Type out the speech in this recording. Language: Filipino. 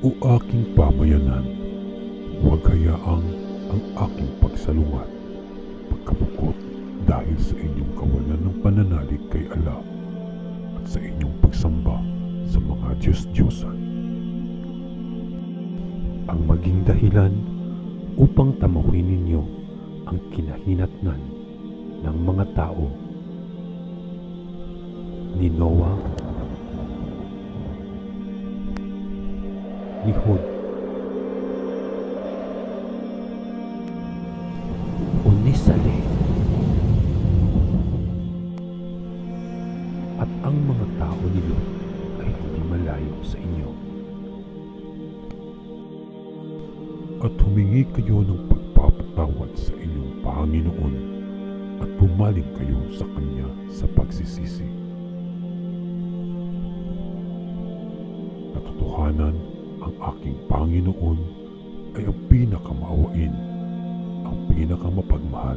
O aking pamayanan, huwag hayaang ang aking pagsalungat pagkabukot dahil sa inyong kawalan ng pananalig kay Allah at sa inyong pagsamba sa mga Diyos-Diyosan. Ang maging dahilan upang tamahin ninyo ang kinahinatnan ng mga tao ni Noah, ni Hud, o ni Saleh, at ang mga tao ni Lot ay hindi malayo sa inyo. At humingi kayo ng pagpapatawad sa inyong Panginoon at bumaling kayo sa Kanya sa pagsisisi. Katotohanan, ang aking Panginoon ay ang pinakamaawain, ang pinakamapagmahal